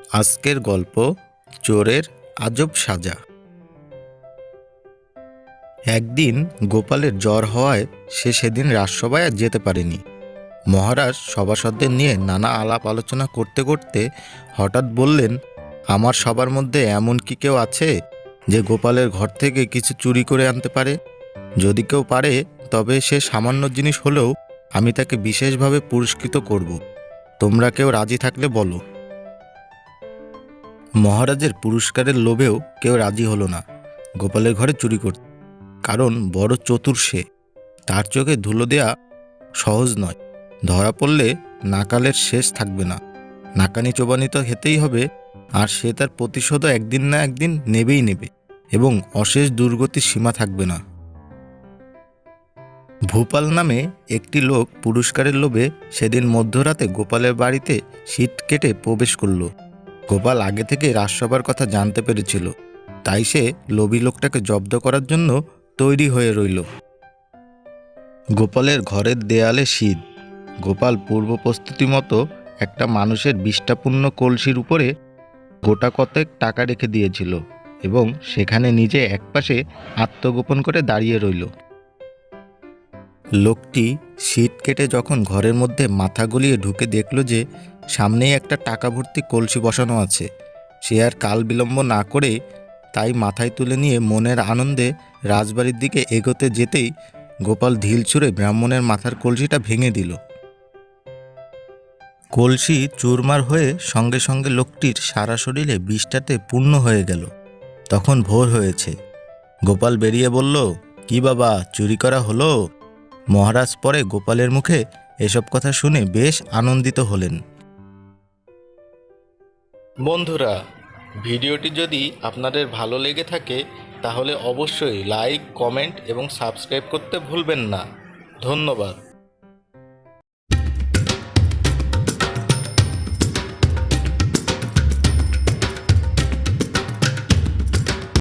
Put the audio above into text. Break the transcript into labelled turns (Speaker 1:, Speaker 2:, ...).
Speaker 1: আজকের গল্প চোরের আজব সাজা। একদিন গোপালের জ্বর হওয়ায় সে সেদিন রাজসভায় আর যেতে পারেনি। মহারাজ সভাসদদের নিয়ে নানা আলাপ আলোচনা করতে করতে হঠাৎ বললেন, আমার সবার মধ্যে এমন কি কেউ আছে যে গোপালের ঘর থেকে কিছু চুরি করে আনতে পারে? যদি কেউ পারে তবে সে সামান্য জিনিস হলেও আমি তাকে বিশেষভাবে পুরস্কৃত করব। তোমরা কেউ রাজি থাকলে বলো। মহারাজের পুরস্কারের লোভেও কেউ রাজি হলো না গোপালের ঘরে চুরি করতে, কারণ বড় চতুর সে। তার চোখে ধুলো দেয়া সহজ নয়। ধরা পড়লে নাকালের শেষ থাকবে না। নাকানি চোবানি তো খেতেই হবে, আর সে তার প্রতিশোধও একদিন না একদিন নেবেই নেবে, এবং অশেষ দুর্গতির সীমা থাকবে না। ভূপাল নামে একটি লোক পুরস্কারের লোভে সেদিন মধ্যরাতে গোপালের বাড়িতে সিট কেটে প্রবেশ করল। গোপাল আগে থেকে রাজসভার কথা জানতে পেরেছিল, তাই সে লোভী লোকটাকে জব্দ করার জন্য তৈরি হয়ে রইল। গোপালের ঘরের দেয়ালে শীত। গোপাল পূর্ব প্রস্তুতি মতো একটা মানুষের বিষ্ঠাপূর্ণ কলসির উপরে গোটা কতেক টাকা রেখে দিয়েছিল, এবং সেখানে নিজে একপাশে আত্মগোপন করে দাঁড়িয়ে রইল। লোকটি শীত কেটে যখন ঘরের মধ্যে মাথা গলিয়ে ঢুকে দেখল যে সামনেই একটা টাকা ভর্তি কলসি বসানো আছে, সে আর কাল বিলম্ব না করে তাই মাথায় তুলে নিয়ে মনের আনন্দে রাজবাড়ির দিকে এগোতে যেতেই গোপাল ঢিল ছুঁড়ে ব্রাহ্মণের মাথার কলসিটা ভেঙে দিল। কলসি চুরমার হয়ে সঙ্গে সঙ্গে লোকটির সারা শরীরে বিষটাতে পূর্ণ হয়ে গেল। তখন ভোর হয়েছে। গোপাল বেরিয়ে বলল, কি বাবা, চুরি করা হলো? মহারাজ পরে গোপালের মুখে এসব কথা শুনে বেশ আনন্দিত হলেন। বন্ধুরা, ভিডিওটি যদি আপনাদের ভালো লেগে থাকে তাহলে অবশ্যই লাইক, কমেন্ট এবং সাবস্ক্রাইব করতে ভুলবেন না। ধন্যবাদ।